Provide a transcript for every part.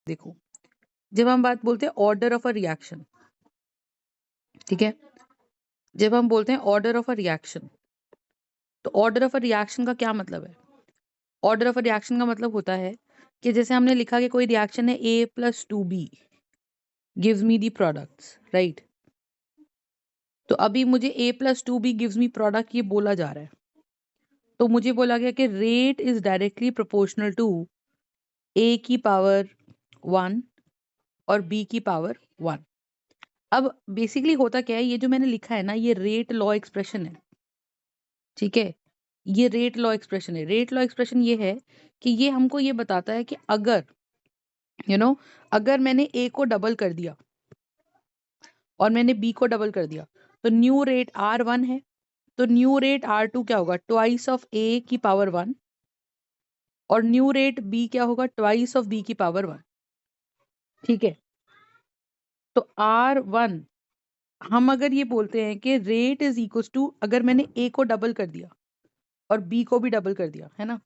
देखो, जब हम बात बोलते हैं ऑर्डर ऑफ अ रिएक्शन, ठीक है, जब हम बोलते हैं ऑर्डर ऑफ अ रिएक्शन, तो ऑर्डर ऑफ अ रिएक्शन का क्या मतलब है? ऑर्डर ऑफ अ रिएक्शन का मतलब होता है कि जैसे हमने लिखा कि कोई रिएक्शन है A + 2B gives me the products, right? तो अभी मुझे A + 2B gives me product ये बोला जा रहा है, तो मुझे बोला गया कि rate is directly proportional to A की पावर 1 और B की पावर 1। अब बेसिकली होता क्या है, ये जो मैंने लिखा है ना, ये रेट लॉ एक्सप्रेशन है, ठीक है? ये रेट लॉ एक्सप्रेशन है। रेट लॉ एक्सप्रेशन ये है कि ये हमको ये बताता है कि अगर अगर मैंने A को डबल कर दिया और मैंने B को डबल कर दिया, तो न्यू रेट R1 है, तो न्यू रेट R2 क्या होगा? ट्वाइस ऑफ A की पावर 1, और न्यू रेट B क्या होगा? ट्वाइस ऑफ B की पावर 1, ठीक है? तो R1, हम अगर ये बोलते हैं कि रेट इज इक्वल टू, अगर मैंने A को डबल कर दिया और B को भी डबल कर दिया, है ना,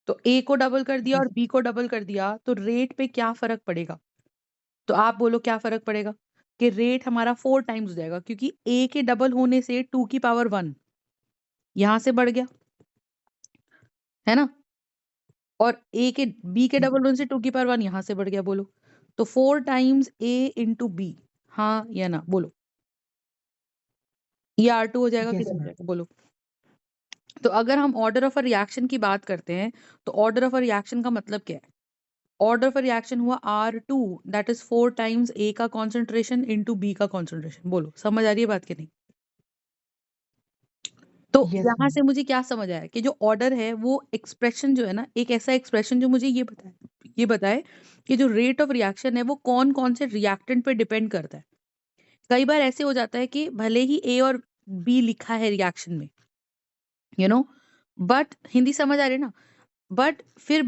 तो A को डबल कर दिया और B को डबल कर दिया, तो रेट पे क्या फर्क पड़ेगा? तो आप बोलो क्या फर्क पड़ेगा? कि रेट हमारा 4 टाइम्स हो जाएगा, क्योंकि A के डबल होने से 2 की पावर 1 यहां से बढ़ गया, है ना, और B के डबल होने से 2 की पावर 1 यहां से बढ़ गया। बोलो, तो 4 टाइम्स A इंटू B, हाँ या ना? बोलो, ये R2 हो जाएगा कि नहीं हो जाएगा? बोलो। तो अगर हम ऑर्डर ऑफ अ रिएक्शन की बात करते हैं, तो ऑर्डर ऑफ अ रिएक्शन का मतलब क्या है? ऑर्डर ऑफ अ रिएक्शन हुआ R2, that is 4 times A का कॉन्सेंट्रेशन इंटू B का कॉन्सेंट्रेशन। बोलो, समझ आ रही है बात कि नहीं? तो यहाँ से मुझे क्या समझ आया कि जो ऑर्डर है वो एक्सप्रेशन जो है ना, एक ऐसा एक्सप्रेशन जो मुझे ये बताए कि जो रेट ऑफ रिएक्शन है वो कौन कौन से रिएक्टेंट पे डिपेंड करता है। कई बार ऐसे हो जाता है कि भले ही A और B लिखा है रिएक्शन में, बट हिंदी समझ आ रही है ना, बट फिर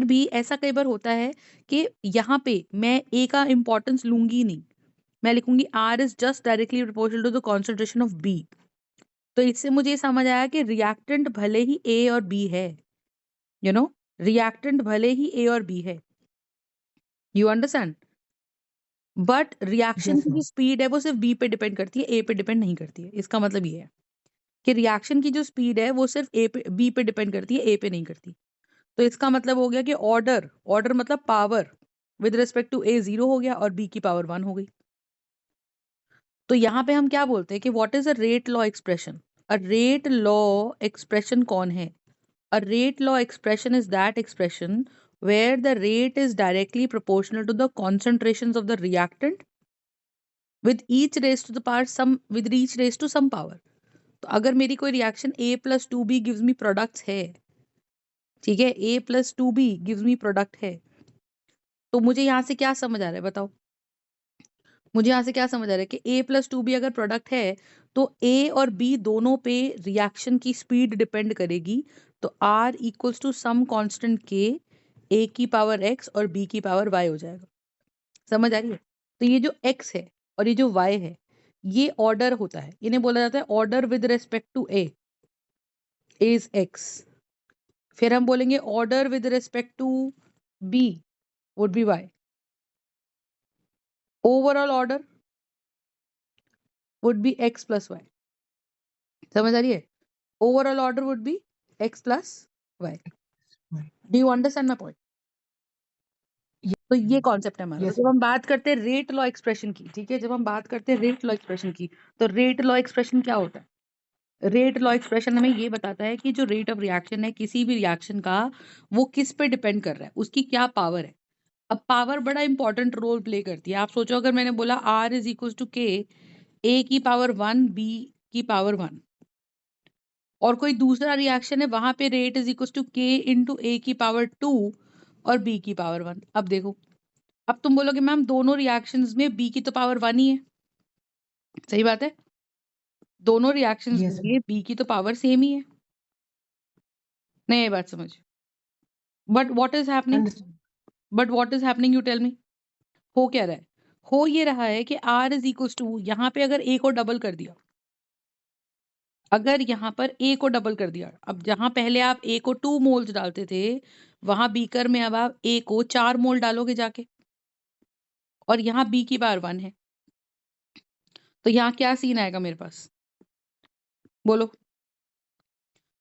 भी ऐसा कई बार होता है कि यहाँ पे मैं A का इंपॉर्टेंस लूंगी नहीं, मैं लिखूंगी R is just directly proportional to the concentration of B। तो इससे मुझे ये समझ आया कि रिएक्टेंट भले ही A और B है, रिएक्टेंट भले ही A और B है, यू अंडरस्टैंड, बट रिएक्शन की जो स्पीड है वो सिर्फ B पे डिपेंड करती है, A पे डिपेंड नहीं करती है। इसका मतलब ये है कि रिएक्शन की जो स्पीड है वो सिर्फ B पे डिपेंड करती है, A पे नहीं करती। तो इसका मतलब हो गया कि ऑर्डर ऑर्डर मतलब power with respect to A 0 हो गया और B की पावर 1 हो गई। तो यहाँ पे हम क्या बोलते हैं कि what is a rate law expression? A rate law expression कौन है? A rate law expression is that expression where the rate is directly proportional to the concentrations of the reactant with each raised to the power some with each raised to some power। तो अगर मेरी कोई reaction A + 2B gives me products है, ठीक है, A + 2B gives me product है, तो मुझे यहाँ से क्या समझ आ रहा है बताओ? मुझे यहाँ से क्या समझ आ रहा है कि A + 2B अगर प्रोडक्ट है तो A और B दोनों पे रिएक्शन की स्पीड डिपेंड करेगी, तो R equals to some constant K, A की पावर X और B की पावर Y हो जाएगा। समझ आ रही है? तो ये जो X है और ये जो Y है, ये ऑर्डर होता है, इन्हें बोला जाता है order with respect to A is X। फिर हम बोलेंगे order with respect to B would be Y। Overall order would be X + Y। समझ आ रही है? Overall order would be X plus Y. Do you understand my point? तो ये concept है हमारा। तो जब हम बात करते हैं रेट लॉ एक्सप्रेशन की, ठीक है, जब हम बात करते हैं रेट लॉ एक्सप्रेशन की, तो रेट लॉ एक्सप्रेशन क्या होता है? रेट लॉ एक्सप्रेशन हमें ये बताता है कि जो रेट ऑफ रिएक्शन है किसी भी रिएक्शन का, वो किस पे डिपेंड कर रहा है, उसकी क्या पावर है। अब पावर बड़ा इंपॉर्टेंट रोल प्ले करती है। आप सोचो अगर मैंने बोला R is equal to K, A की पावर 1 B की पावर 1, और कोई दूसरा रिएक्शन है वहां पे rate is equal to K into A की पावर 2 और B की पावर 1। अब देखो, अब तुम बोलोगे मैम दोनों रिएक्शंस में B की तो पावर 1 ही है, सही बात है, दोनों रिएक्शंस में B की तो पावर सेम ही है, नहीं ये बात समझ, but what is happening you tell me, हो क्या रहा है? हो ये रहा है कि R इज इक्वल टू, यहाँ पे अगर A को डबल कर दिया, अगर यहाँ पर A को डबल कर दिया, अब जहां पहले आप A को 2 मोल्स डालते थे, वहां बीकर में अब आप A को 4 मोल डालोगे जाके, और यहाँ B की पावर 1 है, तो यहाँ क्या सीन आएगा मेरे पास, बोलो।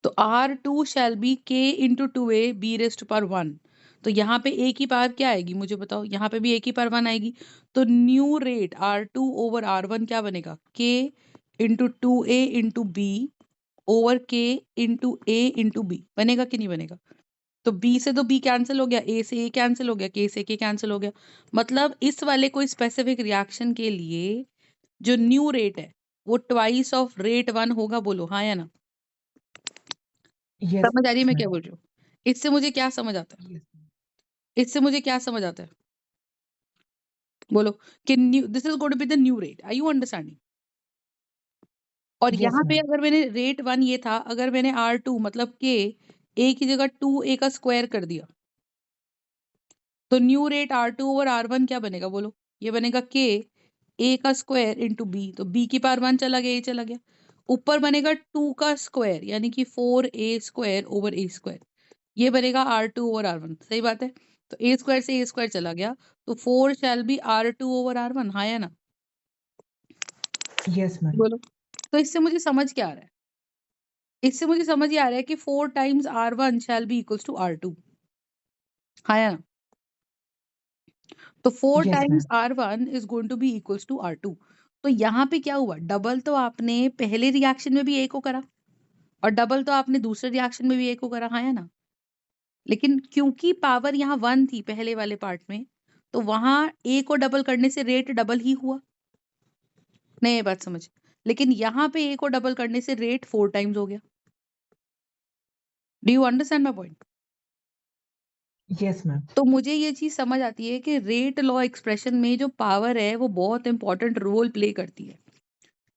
तो R2 shall B K into 2A B rest power 1। तो यहाँ पे A की पावर क्या आएगी मुझे बताओ, यहाँ पे भी A की पावर 1 आएगी। तो new rate R2 over R1 क्या बनेगा, K into 2A into B over K into A into B, बनेगा कि नहीं बनेगा। तो B से तो B कैंसिल हो गया, A से A कैंसिल हो गया, K से K कैंसिल हो गया। मतलब इस वाले कोई स्पेसिफिक रिएक्शन के लिए जो न्यू रेट है वो ट्वाइस ऑफ रेट 1 होगा, बोलो हाँ या ना। Yes, समझ आ रही है मैं क्या ma'am. बोल रही हूँ। इससे मुझे क्या समझ आता है, Yes, ma'am. इससे मुझे क्या समझ आता है, बोलो। कि new, this is going to be the new rate, are you understanding. और Yes, यहाँ पे ma'am. अगर मैंने रेट 1 ये था, अगर मैंने R2 मतलब के A की जगह 2A का स्क्वायर कर दिया, तो new rate R2 over R1 क्या बनेगा, बोलो। ये बनेगा K A का स्क्वायर इंटू B, तो B की पावर 1 चला गया, A चला गया। ऊपर बनेगा 2 का स्क्वायर यानी कि 4A square over A square, ये बनेगा R2 ओवर R1, सही बात है। तो A स्क्वायर से A स्क्वायर चला गया, तो 4 shall be R2 over R1, हाँ या ना, Yes, ma'am. बोलो। तो इससे मुझे समझ क्या आ रहा है, इससे मुझे समझ ये आ रहा है कि 4 times R1 shall be equals to R2, हाँ या ना। तो 4 Yes, times ma'am. R1 is going to be equals to R2। तो यहाँ पे क्या हुआ, डबल तो आपने पहले रिएक्शन में भी A को करा, और डबल तो आपने दूसरे रिएक्शन में भी A को करा, हाँ या ना। लेकिन क्योंकि पावर यहाँ 1 थी पहले वाले पार्ट में, तो वहां A को डबल करने से रेट डबल ही हुआ, नहीं ये बात समझ। लेकिन यहाँ पे A को डबल करने से रेट 4 टाइम्स हो गया। Do you understand my point. Yes, ma'am. तो मुझे ये चीज समझ आती है कि रेट लॉ एक्सप्रेशन में जो पावर है वो बहुत इंपॉर्टेंट रोल प्ले करती है,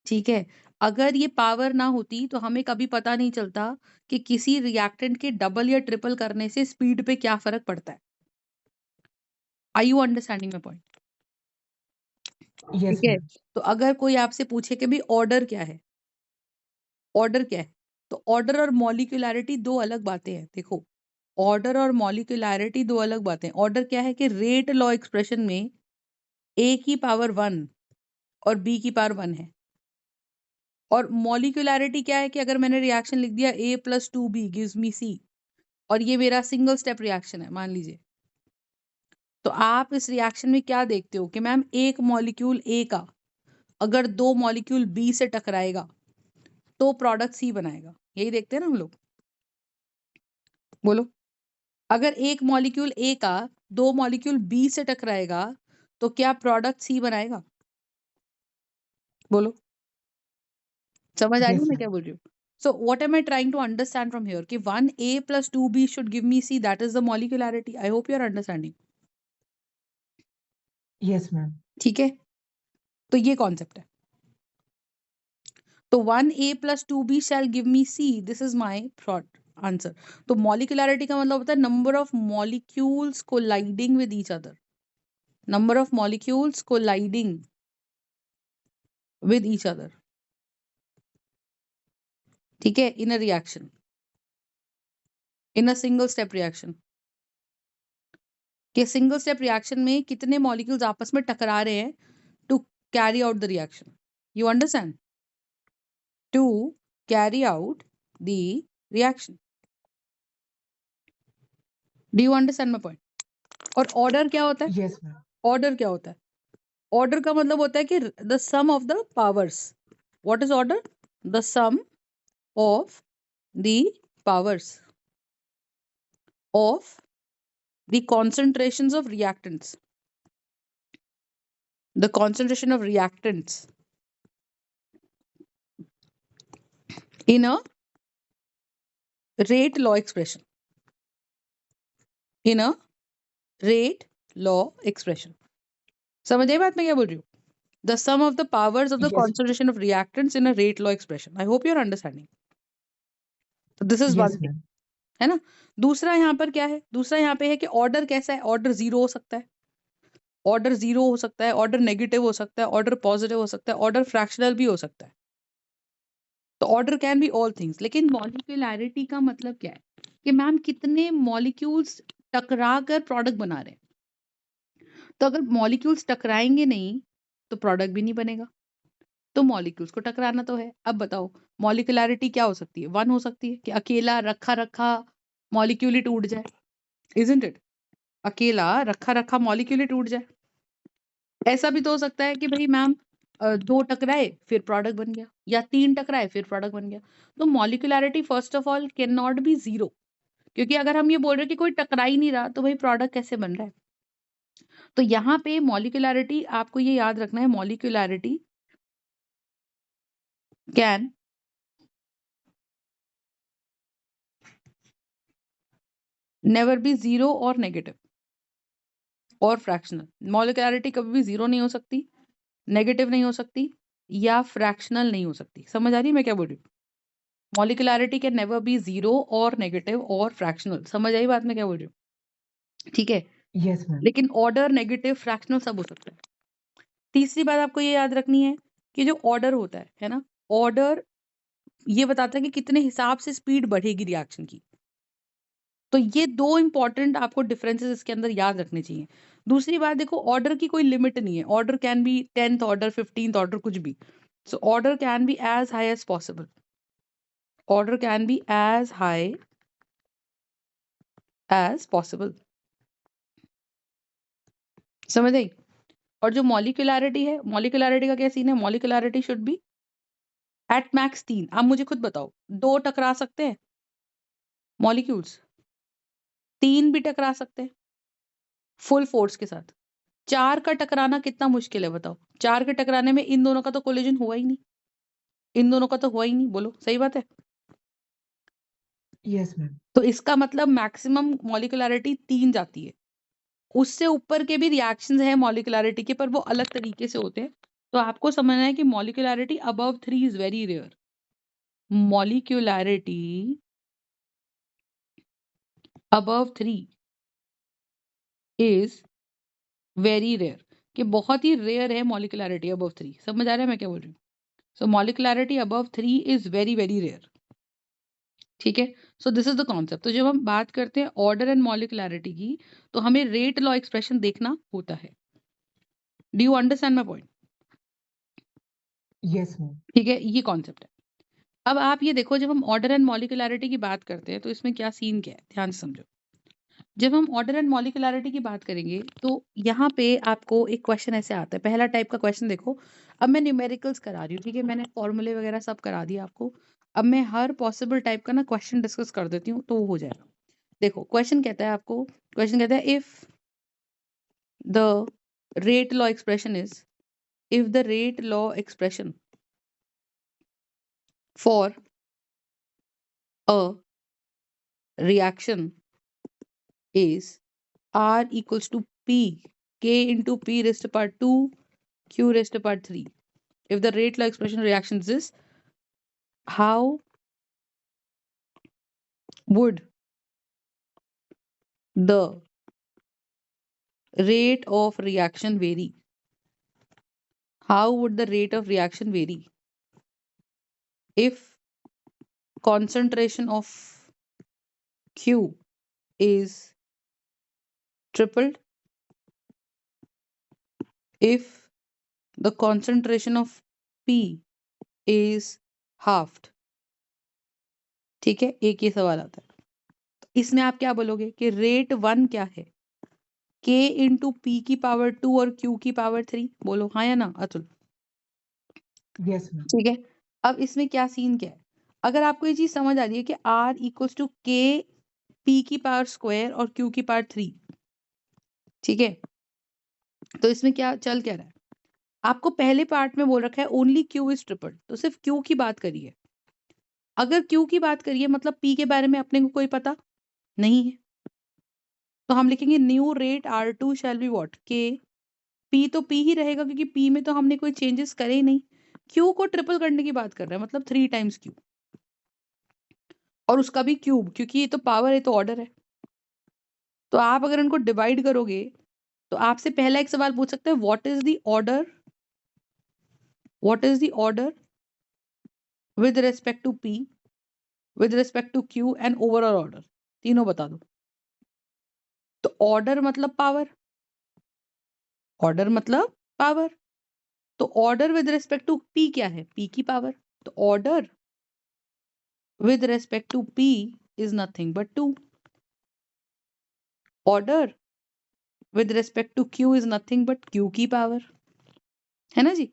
ठीक है। अगर ये पावर ना होती तो हमें कभी पता नहीं चलता कि किसी रिएक्टेंट के डबल या ट्रिपल करने से स्पीड पे क्या फर्क पड़ता है। Are you understanding my point, ठीक Yes, है। ma'am. तो अगर कोई आपसे पूछे कि भाई ऑर्डर क्या है, ऑर्डर क्या है, तो ऑर्डर और मॉलिक्यूलैरिटी दो अलग बातें हैं, देखो। ऑर्डर और मॉलिक्यूलैरिटी दो अलग बातें। ऑर्डर क्या है कि रेट लॉ एक्सप्रेशन में A की पावर 1 और B की पावर 1 है। और मॉलिक्यूलैरिटी क्या है कि अगर मैंने रिएक्शन लिख दिया A plus 2B gives me C, और ये मेरा सिंगल स्टेप रिएक्शन है मान लीजिए, तो आप इस रिएक्शन में क्या देखते हो कि मैम एक मॉलिक्यूल A का अगर दो मॉलिक्यूल B से टकराएगा तो प्रोडक्ट C बनाएगा, यही देखते हैं ना हम लोग, बोलो। अगर एक मॉलिक्यूल A का दो मॉलिक्यूल B से टकराएगा तो क्या प्रोडक्ट C बनाएगा, बोलो। समझ आ रही है Yes, मैं क्या ma'am. बोल रही हूँ। So what am I trying to understand from here कि 1A plus 2B should give me C, that is the molecularity. I hope you are understanding, Yes, ma'am. ठीक है। तो ये कॉन्सेप्ट है। तो 1A plus 2B shall give me C, this is my short answer. तो molecularity का मतलब होता है number of molecules colliding with each other, number of molecules colliding with each other, ठीक है, in a reaction, in a single step reaction. कि single step reaction में कितने मॉलिक्यूल्स आपस में टकरा रहे हैं to carry out the reaction, you understand, to carry out the reaction, do you understand my point. और ऑर्डर क्या होता है, Yes, ma'am. ऑर्डर क्या होता है, ऑर्डर का मतलब होता है कि the sum of the powers. What is order, the sum of the powers of the concentrations of reactants, the concentration of reactants in a rate law expression, in a rate law expression। समझ आई बात मैं क्या बोल रही हूँ। The sum of the powers of the Yes, concentration of reactants in a rate law expression, I hope you are understanding। तो this is one yes, thing, ma'am. है ना। दूसरा यहाँ पर क्या है, दूसरा यहाँ पे है कि ऑर्डर कैसा है, ऑर्डर जीरो हो सकता है, ऑर्डर जीरो हो सकता है, ऑर्डर नेगेटिव हो सकता है, ऑर्डर पॉजिटिव हो सकता है, ऑर्डर फ्रैक्शनल भी हो सकता है। तो order can be all things, लेकिन मॉलिक्यूलैरिटी का मतलब क्या है कि मैम कितने मॉलिक्यूल्स टकरा कर प्रोडक्ट बना रहे हैं। तो अगर मॉलिक्यूल्स टकराएंगे नहीं तो प्रोडक्ट भी नहीं बनेगा, तो मॉलिक्यूल्स को टकराना तो है। अब बताओ मॉलिक्यूलैरिटी क्या हो सकती है? 1 हो सकती है कि अकेला रखा रखा मॉलिक्यूल ही टूट जाए, इजंट इट? अकेला रखा रखा मॉलिक्यूल ही टूट जाए। ऐसा भी तो हो सकता है कि भाई मैम 2 टकराए फिर प्रोडक्ट बन गया, या 3 टकराए फिर प्रोडक्ट बन गया। तो molecularity first of all can not be 0, क्योंकि अगर हम ये बोल रहे हैं कि कोई टकरा ही नहीं रहा तो भाई प्रोडक्ट कैसे बन रहा है? तो यहाँ पे मॉलिक्यूलैरिटी आपको ये याद रखना है, मॉलिक्यूलैरिटी कैन नेवर बी 0 और नेगेटिव और फ्रैक्शनल। मॉलिक्यूलैरिटी कभी भी 0 नहीं हो सकती, नेगेटिव नहीं हो सकती, या फ्रैक्शनल नहीं हो सकती। समझ आ रही है मैं क्या बोल रही हूँ? मॉलिक्यूलैरिटी कैन नेवर बी 0 और नेगेटिव और फ्रैक्शनल। समझ आई बात मैं क्या बोल रही हूँ? ठीक है, Yes, ma'am. लेकिन ऑर्डर, नेगेटिव, फ्रैक्शनल सब हो सकता है। तीसरी बात आपको ये याद रखनी है कि जो ऑर्डर होता है ना, ऑर्डर ये बताता है कि कितने हिसाब से स्पीड बढ़ेगी रिएक्शन की। तो ये 2 इंपॉर्टेंट आपको डिफरेंसेस इसके अंदर याद रखने चाहिए। दूसरी बात देखो, ऑर्डर की कोई लिमिट नहीं है। Order can be 10th order, 15th order, कुछ भी। So order can be as high as possible. Order can be as high as possible. समझ आई? और जो मॉलिक्यूलैरिटी है, मॉलिक्यूलैरिटी का क्या सीन है? मॉलिक्यूलैरिटी शुड बी एट मैक्स 3। अब मुझे खुद बताओ, 2 टकरा सकते हैं मॉलिक्यूल्स? 3 भी टकरा सकते हैं फुल फोर्स के साथ। 4 का टकराना कितना मुश्किल है बताओ? 4 के टकराने में इन दोनों का तो कोलिजन हुआ ही नहीं, इन दोनों का तो हुआ ही नहीं। बोलो सही बात है? Yes, ma'am. तो इसका मतलब मैक्सिमम मॉलिक्यूलैरिटी 3 जाती है। उससे ऊपर के भी रिएक्शंस हैं मॉलिक्यूलैरिटी के, पर वो अलग तरीके से होते हैं। तो आपको समझना है कि molecularity above 3 is very rare. Molecularity above 3 is very rare, कि बहुत ही रेयर है मॉलिक्यूलैरिटी अबव 3। समझ आ रहा है मैं क्या बोल रही हूँ? So molecularity above 3 is very very rare. ठीक है, so this is the concept. तो जब हम बात करते हैं ऑर्डर एंड मॉलिक्यूलैरिटी की, तो हमें रेट लॉ एक्सप्रेशन देखना होता है। Do you understand my point? Yes, ma'am. ठीक है, ये कॉन्सेप्ट है। अब आप ये देखो, जब हम ऑर्डर एंड मॉलिक्यूलैरिटी की बात करते हैं तो इसमें क्या सीन क्या है, ध्यान से समझो। जब हम ऑर्डर एंड मॉलिक्यूलैरिटी की बात करेंगे तो यहाँ पे आपको एक क्वेश्चन ऐसे आता है। पहला टाइप का क्वेश्चन देखो, अब मैं न्यूमेरिकल्स करा रही हूँ, ठीक है, मैंने फॉर्मूले वगैरह सब करा दिया आपको। अब मैं हर पॉसिबल टाइप का ना क्वेश्चन डिस्कस कर देती हूँ तो वो हो जाएगा। देखो क्वेश्चन कहता है आपको, क्वेश्चन कहता है if the rate law expression is, if the rate law expression for a reaction is R equals to P K into P raised to power 2 Q raised to power 3. If the rate law expression reaction is this, how would the rate of reaction vary? How would the rate of reaction vary if concentration of Q is tripled, if the concentration of P is halved? ठीक है, एक ये सवाल आता है। तो इसमें आप क्या बोलोगे कि रेट 1 क्या है? K इंटू पी की पावर 2 और Q की पावर 3। बोलो हाँ या ना अतुल? Yes, ma'am. ठीक है, अब इसमें क्या सीन क्या है? अगर आपको ये चीज समझ आ रही है कि R equals to K P की पावर स्क्वायर और Q की पावर 3, ठीक है, तो इसमें क्या चल क्या रहा है? आपको पहले पार्ट में बोल रखा है ओनली Q इज ट्रिपल, तो सिर्फ Q की बात करिए। अगर Q की बात करिए मतलब P के बारे में अपने को कोई पता नहीं है, तो हम लिखेंगे new rate R2 shall be what? K। P तो P ही रहेगा क्योंकि P में तो हमने कोई चेंजेस करे ही नहीं। Q को ट्रिपल करने की बात कर रहा है, मतलब 3 टाइम्स Q, और उसका भी क्यूब, क्योंकि ये तो पावर है तो ऑर्डर है। तो आप अगर इनको डिवाइड करोगे तो आपसे पहला एक सवाल पूछ सकते हैं, what is the order, what is the order with respect to P, with respect to Q and overall order, तीनों बता दो। तो ऑर्डर मतलब पावर, ऑर्डर मतलब पावर, तो order with respect to P क्या है, पी की पावर, तो order with respect to P is nothing but 2, order with respect to Q is nothing but Q की पावर, है ना जी।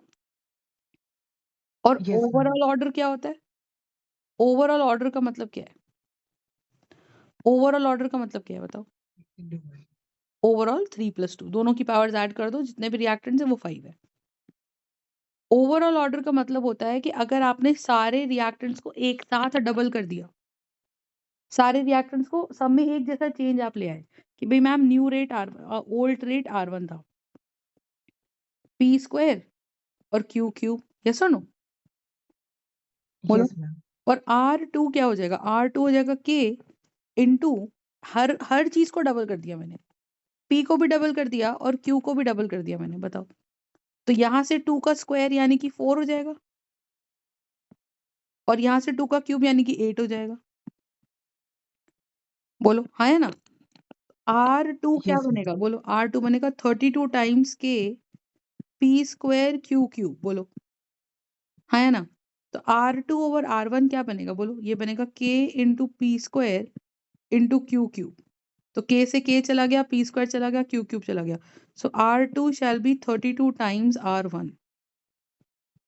और Yes, ma'am. ओवरऑल ऑर्डर क्या होता है, ओवरऑल ऑर्डर का मतलब क्या है, ओवरऑल ऑर्डर का मतलब क्या है बताओ। ओवरऑल 3+2, दोनों की पावर्स ऐड कर दो, जितने भी रिएक्टेंट्स है वो 5 है। ओवरऑल ऑर्डर का मतलब होता है कि अगर आपने सारे रिएक्टेंट्स को एक साथ डबल कर दिया, सारे रिएक्टेंट्स को सब में एक जैसा चेंज आप ले आए कि भाई ma'am new rate old rate R1 था, पी स्क्वायर और क्यू क्यूब, यस और नो, बोलो। Yes, ma'am. और R2 क्या हो जाएगा, R2 हो जाएगा K इंटू हर चीज को डबल कर दिया मैंने, P को भी डबल कर दिया और Q को भी डबल कर दिया मैंने, बताओ। तो यहां से 2 का स्क्वायर यानी कि 4 हो जाएगा, और यहां से 2 का क्यूब यानी कि 8 हो जाएगा, बोलो हाँ है ना। R2 क्या Yes, ma'am. बनेगा, बोलो R2 बनेगा 32 times K P square Q cube, बोलो हाँ है ना। तो R2 ओवर R1 क्या बनेगा, बोलो ये बनेगा K into P square into Q cube, तो K से K चला गया, पी स्क्वायर चला गया, क्यू क्यूब चला गया, so R2 shall be 32 times R1।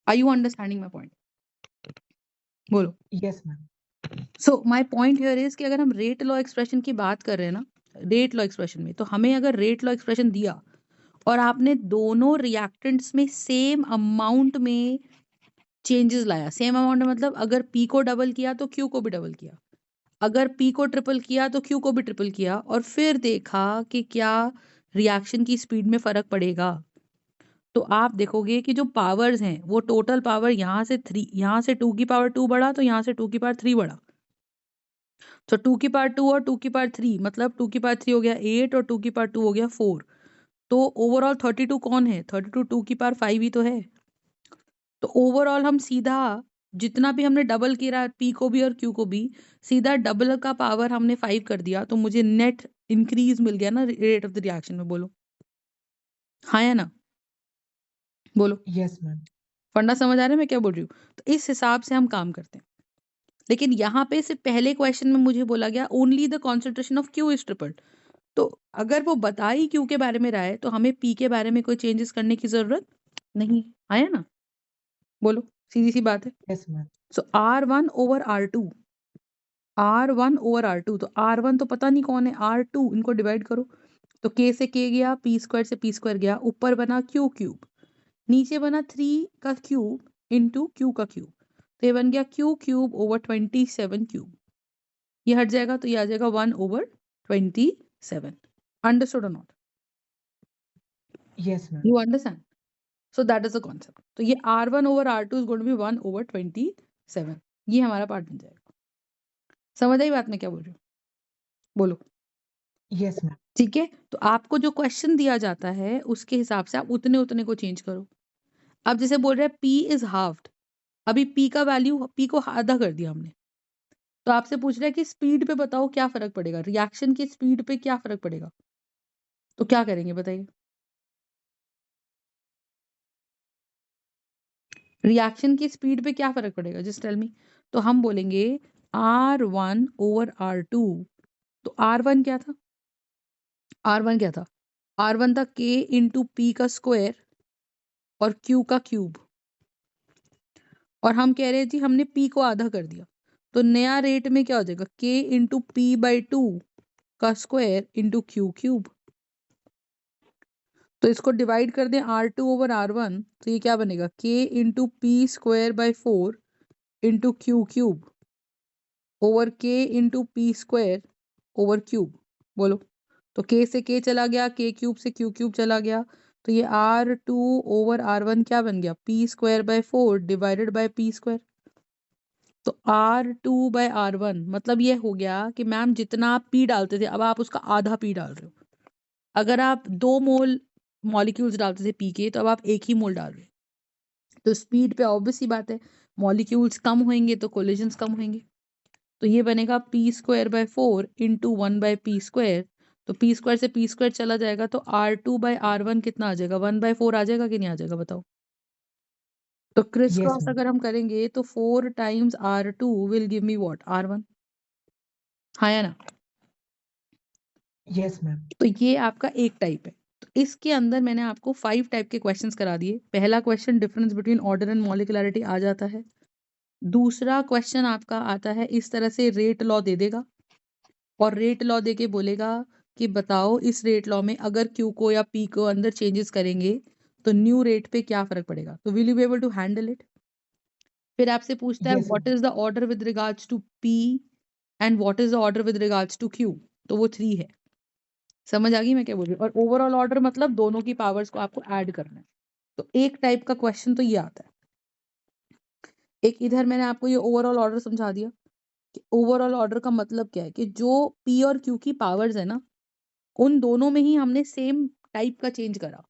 Are you understanding my point, बोलो। Yes, ma'am. So my point here is कि अगर हम रेट लॉ एक्सप्रेशन की बात कर रहे हैं ना, रेट लॉ एक्सप्रेशन में, तो हमें अगर रेट लॉ एक्सप्रेशन दिया और आपने दोनों रिएक्टेंट्स में सेम अमाउंट में चेंजेस लाया, सेम अमाउंट मतलब अगर पी को डबल किया तो क्यू को भी डबल किया, अगर पी को ट्रिपल किया तो क्यू को भी ट्रिपल किया, और फिर देखा कि क्या रिएक्शन की स्पीड में फर्क पड़ेगा, तो आप देखोगे कि जो पावर्स हैं वो टोटल पावर यहाँ से 3, यहाँ से 2 की पावर 2 बढ़ा तो यहाँ से 2 की पावर 3 बढ़ा, तो 2 की पावर 2 और 2 की पावर 3 मतलब 2 की पावर 3 हो गया 8 और 2 की पावर 2 हो गया 4, तो ओवरऑल 32 कौन है, 32 2 की पावर 5 ही तो है। तो ओवरऑल हम सीधा जितना भी हमने डबल किया पी को भी और क्यू को भी, सीधा डबल का पावर हमने 5 कर दिया, तो मुझे नेट इंक्रीज मिल गया ना रेट ऑफ द रिएक्शन में, बोलो हाँ या ना, बोलो। Yes, ma'am. फंडा समझ आ रहा है मैं क्या बोल रही हूँ, तो इस हिसाब से हम काम करते हैं। लेकिन यहाँ पे सिर्फ पहले क्वेश्चन में मुझे बोला गया only the concentration of Q is triple, तो अगर वो बता ही क्यू के बारे में रहा है तो हमें पी के बारे में कोई चेंजेस करने की जरूरत नहीं, आया ना, बोलो सीधी सी बात है। Yes, ma'am. सो R1 over R2, R1 over R2, तो R1 तो पता नहीं कौन है, R2 इनको डिवाइड करो, तो K से K गया, P स्क्वायर से P स्क्वायर गया, ऊपर बना Q क्यूब, नीचे बना 3 का क्यूब इंटू Q का क्यूब, तो ये बन गया Q क्यूब ओवर 27 क्यूब, ये हट जाएगा तो ये आ जाएगा 1 ओवर 27, अंडरस्टूड और not, Yes, ma'am. You understand, so that is the concept. तो ये R1 over R2 is going to be 1 over 27, ये हमारा पार्ट बन जाएगा। समझ आई बात मैं क्या बोल रही हूँ, बोलो। Yes, ma'am. ठीक है, तो आपको जो क्वेश्चन दिया जाता है उसके हिसाब से आप उतने उतने को चेंज करो। अब जैसे बोल रहे हैं P इज हाफ्ड, अभी P का वैल्यू, P को आधा कर दिया हमने, तो आपसे पूछ रहा है कि स्पीड पे बताओ क्या फर्क पड़ेगा, रिएक्शन की स्पीड पे क्या फर्क पड़ेगा, तो क्या करेंगे बताइए, रिएक्शन की स्पीड पे क्या फर्क पड़ेगा, जस्ट टेल मी। तो हम बोलेंगे R1 ओवर R2, तो R1 क्या था, R1 क्या था, R1 था K इंटू पी का स्क्वायर और Q का क्यूब, और हम कह रहे हैं जी हमने P को आधा कर दिया, तो नया रेट में क्या हो जाएगा, K इंटू पी बाई 2 का स्क्वायर इंटू क्यू क्यूब, तो इसको डिवाइड कर दें R2 ओवर R1, तो ये क्या बनेगा, K into P square by 4 into Q cube over K into P square over cube, बोलो। तो K से K चला गया, K क्यूब से Q क्यूब चला गया, तो ये R2 ओवर R1 क्या बन गया, P square by 4 divided by P square, तो R2 बाय R1 मतलब ये हो गया कि मैम जितना आप P डालते थे अब आप उसका आधा P डाल रहे हो, अगर आप 2 मोल मॉलिक्यूल्स डालते थे P के, तो अब आप 1 ही मोल डाल रहे हो, तो स्पीड पे ऑब्वियस सी बात है मॉलिक्यूल्स कम होंगे तो कोलिजन्स कम होंगे। तो ये बनेगा p²/4 इंटू 1/p²। तो p² से p² चला जाएगा तो R2/R1 कितना आ जाएगा, 1/4 आ जाएगा कि नहीं आ जाएगा बताओ। तो क्रिस Yes, क्रॉस ma'am. अगर हम करेंगे तो 4 times R2 will give me what, R1। हाँ या ना। Yes, ma'am. तो ये आपका एक टाइप है। तो इसके अंदर मैंने आपको 5 टाइप के क्वेश्चंस करा दिए। पहला question difference between order and molecularity आ जाता है। दूसरा क्वेश्चन आपका आता है इस तरह से, रेट लॉ दे देगा और रेट लॉ देके बोलेगा कि बताओ इस रेट लॉ में अगर Q को या P को अंदर चेंजेस करेंगे तो न्यू रेट पे क्या फर्क पड़ेगा। तो will you be able to handle it. फिर आपसे पूछता है Yes, what ma'am. Is the order with regards to P and what is the order with regards to Q। तो वो 3 है। समझ आ गई मैं क्या बोल रही हूँ। और ओवरऑल ऑर्डर मतलब दोनों की पावर्स को आपको ऐड करना है। तो एक टाइप का क्वेश्चन तो ये आता है। एक इधर मैंने आपको ये ओवरऑल ऑर्डर समझा दिया कि ओवरऑल ऑर्डर का मतलब क्या है कि जो P और Q की पावर्स है ना, उन दोनों में ही हमने सेम टाइप का चेंज करा।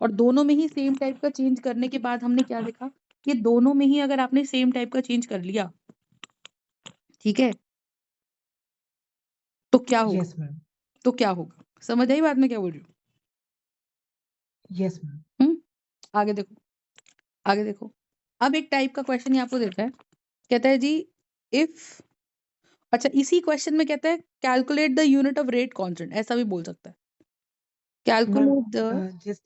और दोनों में ही सेम टाइप का चेंज करने के बाद हमने क्या देखा कि दोनों में ही अगर आपने सेम टाइप का चेंज कर लिया, ठीक है, तो क्या होगा। Yes, ma'am. तो क्या होगा, समझ आई बात मैं क्या बोल रही हूँ। Yes, ma'am. आगे देखो, आगे देखो। अब एक टाइप का क्वेश्चन आपको देता है, कहता है जी इफ, अच्छा इसी क्वेश्चन में कहता है calculate the unit of rate constant, ऐसा भी बोल सकता है। Ma'am, कैलकुलेट द, just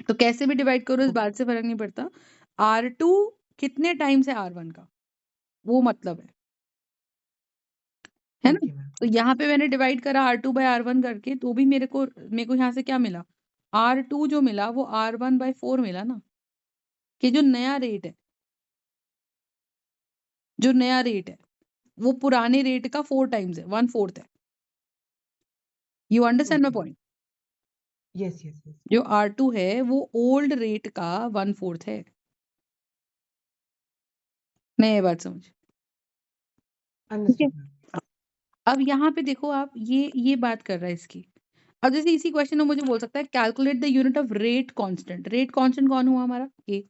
तो कैसे भी डिवाइड करो इस okay, बात से फर्क नहीं पड़ता। R2 कितने टाइम्स है R1 का, वो मतलब है ना। okay, ma'am. तो यहाँ पे मैंने डिवाइड करा R2/R1 करके, तो भी मेरे को यहाँ से क्या मिला, R2 जो मिला वो R1/4 मिला ना। कि जो नया रेट है, जो नया रेट है वो पुराने रेट का 4 टाइम्स है, 1/4 है। You understand my Okay. Point. Yes, yes, yes. जो R2 है वो ओल्ड रेट का 1/4 है। नहीं ये बात समझ, ठीक है। Understood, ma'am. अब यहाँ पे देखो आप, ये बात कर रहा है इसकी। अब जैसे इसी क्वेश्चन में मुझे बोल सकता है calculate the unit of rate constant. Rate constant कौन हुआ हमारा, के।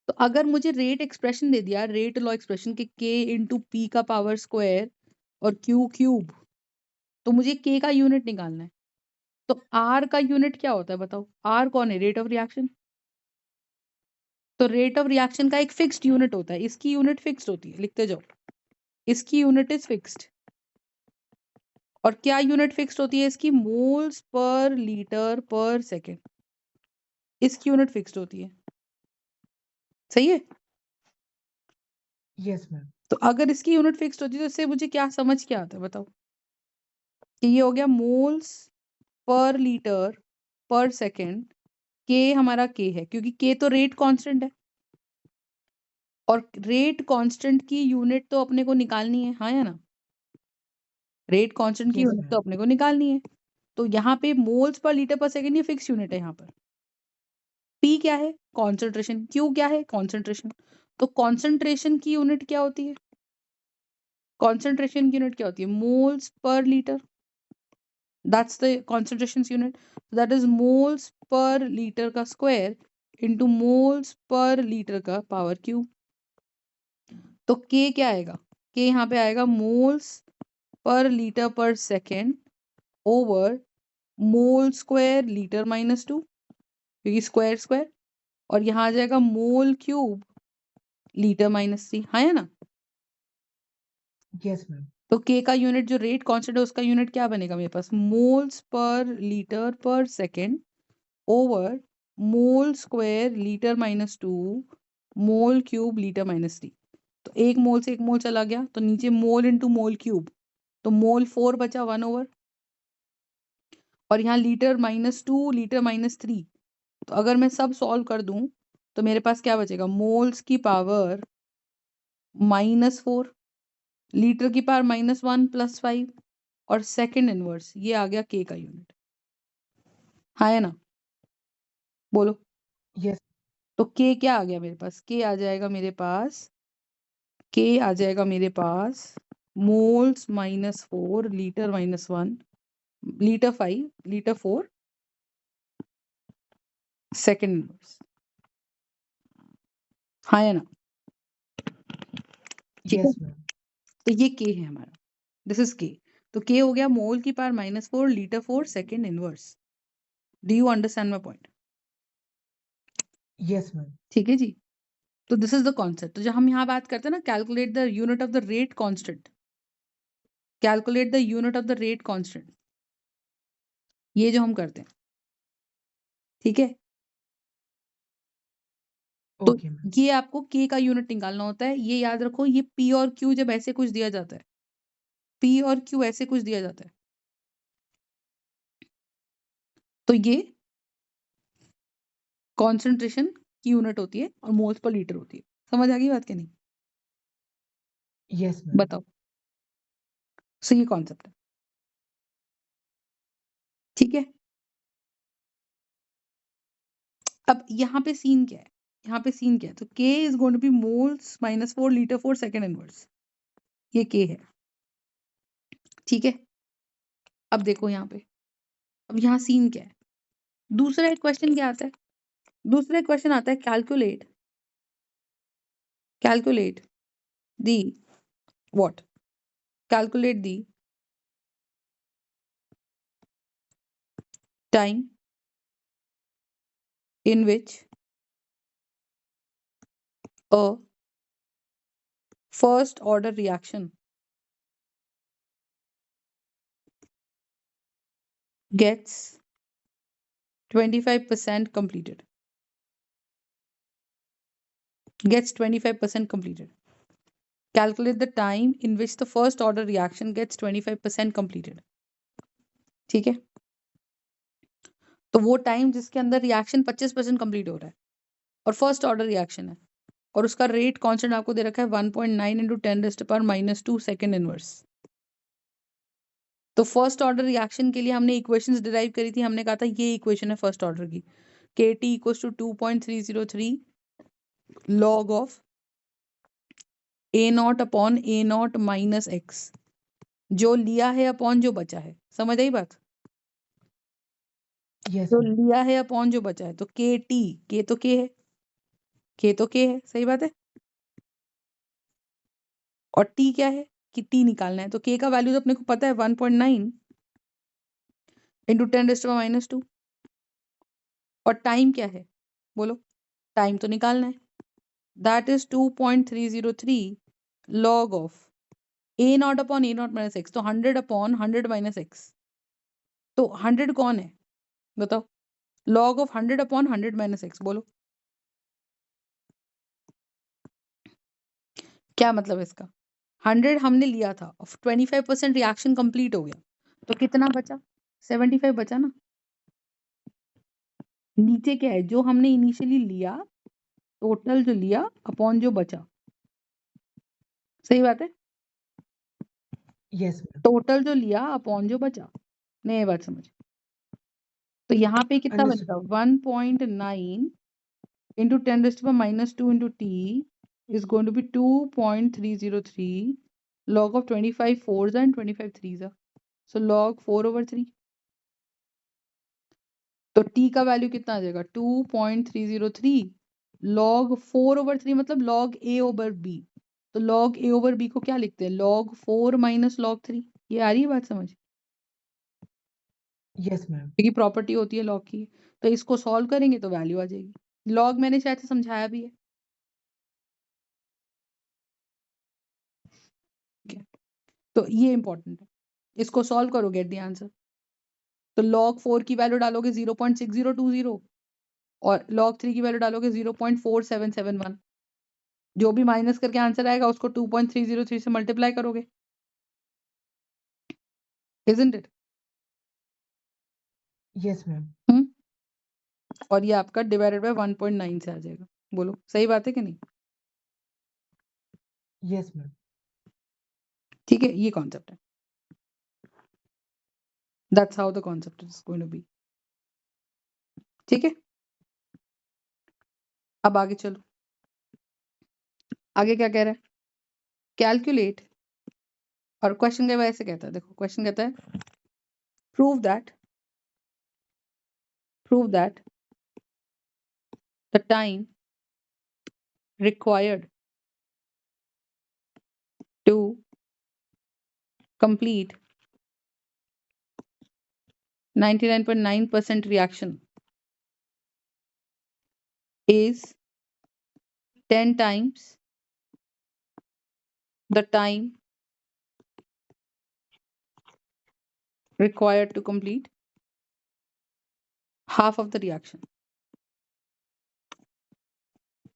तो अगर मुझे रेट एक्सप्रेशन दे दिया, रेट लॉ एक्सप्रेशन के k इंटू पी का पावर स्क्वायर और q क्यूब, तो मुझे k का यूनिट निकालना है। तो r का यूनिट क्या होता है बताओ, r कौन है, रेट ऑफ रिएक्शन। तो रेट ऑफ रिएक्शन का एक फिक्स्ड यूनिट होता है, इसकी यूनिट फिक्स्ड होती है, लिखते जाओ। इसकी यूनिट इज फिक्स्ड। और क्या यूनिट फिक्स्ड होती है इसकी, मोल्स पर लीटर पर सेकेंड। इसकी यूनिट फिक्स्ड होती है, सही है। Yes, ma'am. तो अगर इसकी यूनिट फिक्स्ड होती है तो इससे मुझे क्या समझ क्या आता है बताओ, कि ये हो गया मोल्स पर लीटर पर सेकेंड। के हमारा के है क्योंकि के तो रेट कांस्टेंट है, और रेट कांस्टेंट की यूनिट तो अपने को निकालनी है, हाँ या ना। रेट कांस्टेंट की Yes, यूनिट तो ma'am. अपने को निकालनी है। तो यहाँ पे मोल्स पर लीटर पर सेकेंड ये फिक्स यूनिट है यहाँ पर। पी क्या है, कॉन्सेंट्रेशन। क्यू क्या है, कॉन्सेंट्रेशन। तो कॉन्सेंट्रेशन की यूनिट क्या होती है, कॉन्सेंट्रेशन की यूनिट क्या होती है, moles per litre. That's the concentration unit. That is moles per litre का square into moles per litre का पावर क्यूब। तो के क्या आएगा, के यहाँ पे आएगा मोल्स पर लीटर पर second over mole square litre -2, क्योंकि स्क्वायर स्क्वायर। और यहाँ आ जाएगा मोल क्यूब लीटर -3, हाँ है ना। Yes, ma'am. तो के का यूनिट जो रेट कांस्टेंट है उसका यूनिट क्या बनेगा मेरे पास, मोल्स पर लीटर पर second over mole square litre -2 मोल क्यूब लीटर -3। तो एक मोल से एक मोल चला गया तो नीचे मोल इंटू मोल क्यूब, तो मोल 4 बचा 1/, और यहाँ लीटर -2 लीटर -3। तो अगर मैं सब सॉल्व कर दूं तो मेरे पास क्या बचेगा, मोल्स की पावर -4, लीटर की पावर -1 +5, और सेकंड इनवर्स, ये आ गया के का यूनिट, हाँ है ना। बोलो। Yes. तो के क्या आ गया मेरे पास, के आ जाएगा मेरे पास, के आ जाएगा मेरे पास moles -4 litre -1 litre 5 litre 4 second inverse. हाँ या ना? ठीक है, Yes, ma'am. तो ये के है हमारा, दिस इज के। तो के हो गया मोल की power -4 litre 4 second inverse. Do you understand my point? Yes, ma'am. ठीक है जी। तो दिस इज द कॉन्सेप्ट। तो जब हम यहाँ बात करते हैं ना, calculate the unit of the rate constant, calculate the unit of the rate constant, ये जो हम करते हैं, ठीक है, तो Okay, ma'am. ये आपको के का यूनिट निकालना होता है। ये याद रखो, ये पी और क्यू जब ऐसे कुछ दिया जाता है, पी और क्यू ऐसे कुछ दिया जाता है, तो ये कॉन्सेंट्रेशन की यूनिट होती है और मोल्स पर लीटर होती है। समझ आ गई बात कि नहीं? Yes, ma'am. बताओ। सो ये कॉन्सेप्ट है, ठीक है। अब यहाँ पे सीन क्या है, यहाँ पे सीन क्या है, तो K is going to be moles -4 litre 4 second inverse, ये के है, ठीक है। अब देखो यहाँ पे, अब यहाँ सीन क्या है, दूसरा एक क्वेश्चन क्या आता है, दूसरा क्वेश्चन आता है calculate, calculate the what, calculate the time in which a first order reaction gets 25% completed, gets 25% completed. Calculate the time in which the first order reaction gets 25% completed. ठीक है, तो वो टाइम जिसके अंदर रिएक्शन 25% कंप्लीट हो रहा है और फर्स्ट ऑर्डर रिएक्शन है, और उसका रेट कांस्टेंट आपको दे रखा है 1.9 × 10⁻² सेकेंड इनवर्स। तो फर्स्ट ऑर्डर रिएक्शन के लिए हमने इक्वेशंस डिराइव करी थी, हमने कहा था ये इक्वेशन है फर्स्ट ऑर्डर की, KT = 2.303 log of A0/A0 - x, जो लिया है अपॉन जो बचा है। समझ आई बात? Yes, जो ma'am. लिया है अपॉन जो बचा है, तो KT, के तो के है, के तो के है, सही बात है। और T क्या है कि T निकालना है, तो K का वैल्यू तो अपने को पता है 1.9 × 10⁻²। और टाइम क्या है बोलो, टाइम तो निकालना है, that is 2.303 log of A0/A0 - x, तो 100/100 - x। तो 100 कौन है बताओ, log of 100/100 - x, बोलो क्या मतलब है इसका। 100 हमने लिया था, 25% रिएक्शन कंप्लीट हो गया, तो कितना बचा, 75 बचा ना। नीचे क्या है, जो हमने इनिशियली लिया, टोटल जो लिया अपॉन जो बचा, सही बात है। Yes, ma'am. टोटल जो लिया अपॉन जो बचा, नहीं ये बात समझ। तो यहाँ पे कितना Understood. बनेगा, 1.9 × 10⁻² × t is going to be 2.303 log of 25 4s and 25 3s, so log 4/3। तो t का वैल्यू कितना आ जाएगा, 2.303 log 4/3, मतलब log a/b। तो log a/b को क्या लिखते हैं, log 4 - log 3। ये आ रही है बात समझ, Yes, ma'am. क्योंकि प्रॉपर्टी होती है लॉग की। तो इसको सॉल्व करेंगे तो वैल्यू आ जाएगी। लॉग मैंने शायद से समझाया भी है, ठीक है। तो ये इंपॉर्टेंट है, इसको सॉल्व करो, गेट द आंसर। तो log 4 की वैल्यू डालोगे 0.6020 और log 3 की वैल्यू डालोगे 0.4771। जो भी माइनस करके आंसर आएगा उसको 2.303 से मल्टीप्लाई करोगे, इजंट इट? Yes, ma'am. और ये आपका डिवाइडेड बाय 1.9 से आ जाएगा। बोलो सही बात है कि नहीं? Yes, ma'am. ठीक है, ये कॉन्सेप्ट है, that's how the concept is going to be. ठीक है, अब आगे चलो, आगे क्या कह रहा है, कैलकुलेट, और क्वेश्चन के वैसे कहता है, देखो क्वेश्चन कहता है prove that the time required to complete 99.9% reaction is 10 times the time required to complete half of the reaction.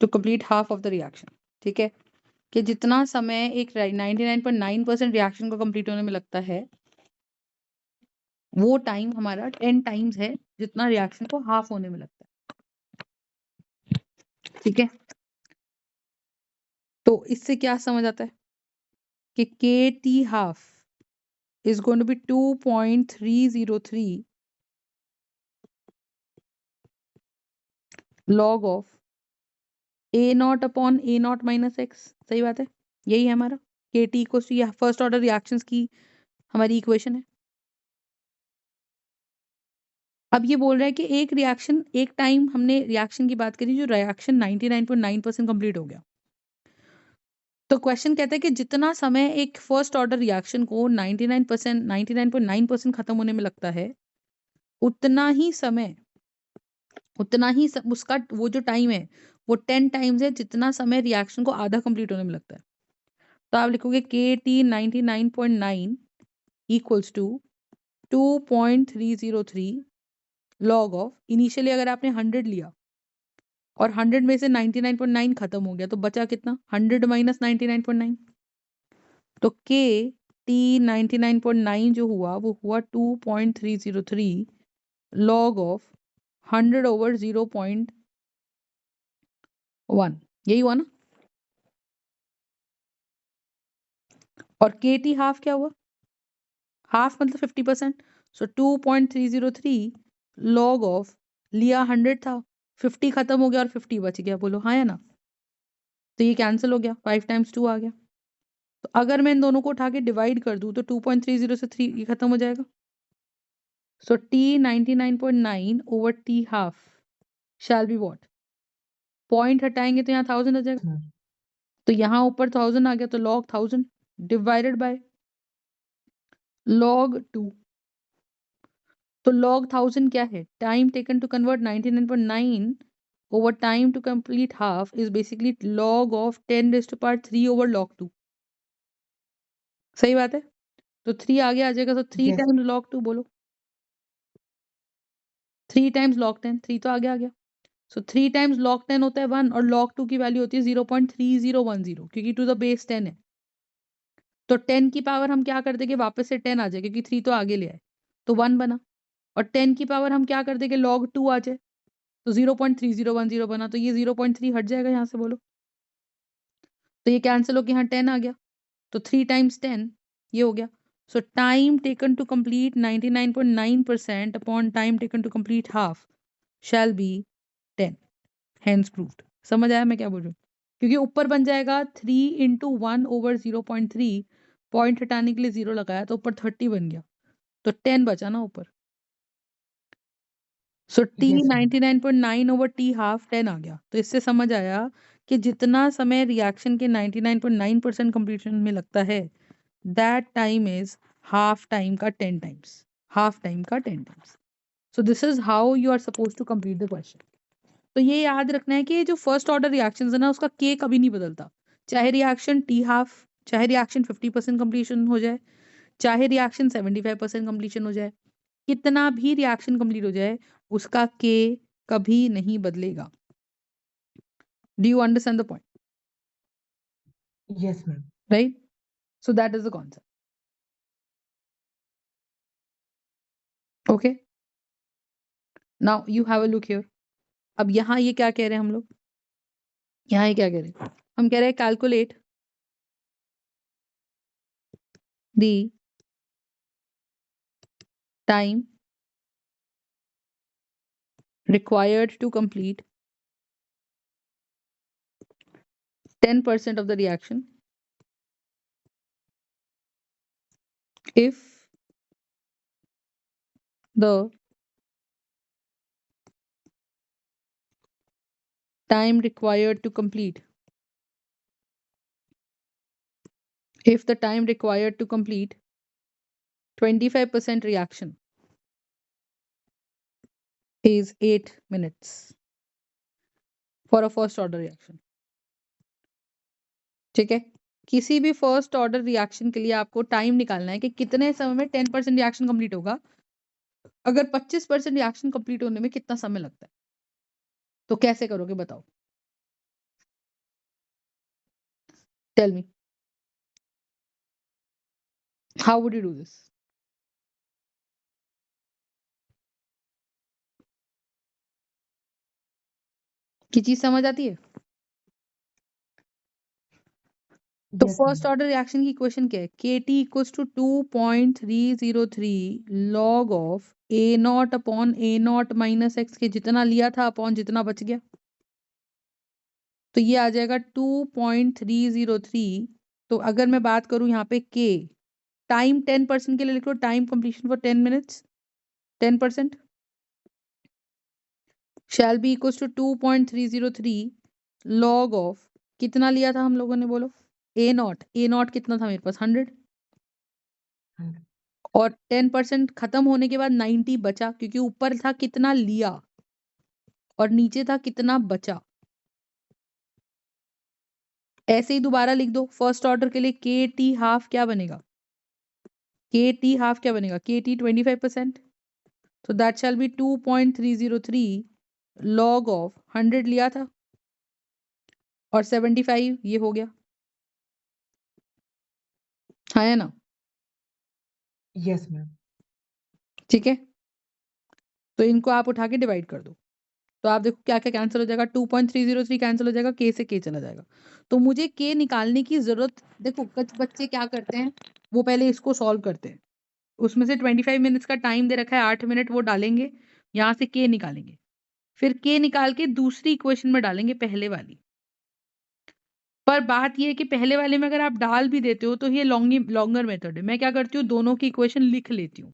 To complete half of the reaction. ठीक है, कि जितना समय एक 99.9% रिएक्शन को कंप्लीट होने में लगता है, वो टाइम हमारा 10 टाइम्स है जितना रिएक्शन को हाफ होने में लगता है। ठीक है, तो इससे क्या समझ आता है कि K T half is going to be 2.303 log of a naught upon a naught minus x. सही बात है, यही है हमारा K T equals to, first order reactions की हमारी इक्वेशन है। अब ये बोल रहा है कि एक रिएक्शन, एक टाइम हमने रिएक्शन की बात करी जो रिएक्शन 99.9% कंप्लीट हो गया। तो क्वेश्चन कहता है कि जितना समय एक फर्स्ट ऑर्डर रिएक्शन को 99.9% खत्म होने में लगता है, उतना ही समय, उसका वो जो टाइम है वो 10 टाइम्स है जितना समय रिएक्शन को आधा कंप्लीट होने में लगता है। तो आप लिखोगे K T 99.9 equals to 2.303 log of, initially अगर आपने 100 लिया और 100 में से 99.9 खत्म हो गया तो बचा कितना, 100 माइनस 99.9। तो के टी 99.9 जो हुआ वो हुआ 2.303 लॉग ऑफ 100 ओवर 0.1, यही हुआ ना। और के टी हाफ क्या हुआ, हाफ मतलब 50%। सो 2.303 लॉग ऑफ, लिया 100 था, 50 खत्म हो गया और 50 बच गया, बोलो हाँ या ना। तो ये कैंसिल हो गया, 5 टाइम्स 2 आ गया। तो अगर मैं इन दोनों को उठा के डिवाइड कर दूं तो 2.30 से 3 ये खत्म हो जाएगा। So T 99.9 over T half shall be what, point हटाएंगे तो यहाँ 1000 आ जाएगा, मैम। तो यहाँ ऊपर 1000 आ गया, तो लॉग 1000 डिवाइडेड बाय लॉग 2। तो लॉग 1000 क्या है, time taken to convert 99.9 over time to complete half is basically log of 10 raise to power 3 over log 2। सही बात है, तो 3 आगे आ जाएगा, तो 3 Yes, टाइम्स लॉग 2, बोलो 3 टाइम्स लॉग 10, 3 तो आगे आ गया। सो 3 टाइम्स लॉग 10 होता है 1 और लॉग 2 की वैल्यू होती है 0.3010, क्योंकि टू द बेस 10 है। तो 10 की पावर हम क्या कर देंगे, वापस से 10 आ जाए क्योंकि 3 तो आगे ले आए, तो 1 बना। और 10 की पावर हम क्या कर देंगे, लॉग 2 आ जाए, तो 0.3010 बना, तो ये 0.3 हट जाएगा यहाँ से, बोलो। तो ये कैंसिल होकर यहाँ 10 आ गया, तो 3 टाइम्स 10 ये हो गया। So time taken to complete 99.9% upon time taken to complete half shall be 10, hence proved. समझ आया मैं क्या बोल रही हूँ, क्योंकि ऊपर बन जाएगा 3 इंटू 1 ओवर 0.3, पॉइंट हटाने के लिए 0 लगाया तो ऊपर 30 बन गया, तो 10 बचा ना ऊपर। So T yes, ma'am. 99.9 over T half 10 आ गया। तो इससे समझ आया कि जितना समय रिएक्शन के 99.9% कंप्लीशन में लगता है, that time is half time का 10 टाइम्स, हाफ टाइम का 10 times. So this is how you are suppose to complete the question. तो ये याद रखना है कि ये जो फर्स्ट ऑर्डर रिएक्शन है ना, उसका के कभी नहीं बदलता, चाहे रिएक्शन टी हाफ, चाहे रिएक्शन 50% कंप्लीशन हो जाए, चाहे रिएक्शन 75% कंप्लीशन हो जाए, कितना भी रिएक्शन कंप्लीट हो जाए, उसका के कभी नहीं बदलेगा। Do you understand the point, Yes, ma'am. Right? So that is the concept. Okay, now you have a look here. अब यहाँ ये क्या कह रहे हैं हम लोग, यहाँ ये क्या कह रहे हैं, हम कह रहे हैं calculate the time required to complete 10% of the reaction if the time required to complete. If the time required to complete 25% reaction is 8 minutes for a first order reaction. ठीक है, किसी भी फर्स्ट ऑर्डर रिएक्शन के लिए आपको time निकालना है कि कितने समय में 10% रिएक्शन कंप्लीट होगा, अगर 25% रिएक्शन कंप्लीट होने में कितना समय लगता है, तो कैसे करोगे बताओ? Tell me, how would you do this? की चीज समझ आती है? तो Yes, first ma'am. Order reaction की इक्वेशन क्या है? KT equals to 2.303 log of A naught upon A naught minus x के जितना लिया था अपॉन जितना बच गया, तो ये आ जाएगा 2.303। तो अगर मैं बात करूं यहाँ पे K टाइम 10% के लिए लिख लो, time completion for 10 minutes 10% shall be equals to 2.303 log of कितना लिया था हम लोगों ने, बोलो? A नॉट कितना था मेरे पास? 100। 100. और 10% खत्म होने के बाद 90 बचा, क्योंकि ऊपर था कितना लिया और नीचे था कितना बचा। ऐसे ही दोबारा लिख दो फर्स्ट ऑर्डर के लिए, के टी हाफ क्या बनेगा? के टी हाफ क्या बनेगा? के टी 25%, तो that shall be 2.303 log of 100 लिया था और 75 ये हो गया, हाँ है ना? Yes, ma'am. ठीक है, तो इनको आप उठा के डिवाइड कर दो, तो आप देखो क्या क्या कैंसिल हो जाएगा। 2.303 कैंसिल हो जाएगा, के से के चला जाएगा। तो मुझे के निकालने की जरूरत, देखो कुछ बच्चे क्या करते हैं, वो पहले इसको सॉल्व करते हैं, उसमें से 25 मिनट्स का टाइम दे रखा है, 8 मिनट वो डालेंगे, यहाँ से के निकालेंगे, फिर के निकाल के दूसरी इक्वेशन में डालेंगे पहले वाली। पर बात ये है कि पहले वाले में अगर आप डाल भी देते हो तो ये लॉन्गर मेथड है। मैं क्या करती हूँ, दोनों की इक्वेशन लिख लेती हूँ,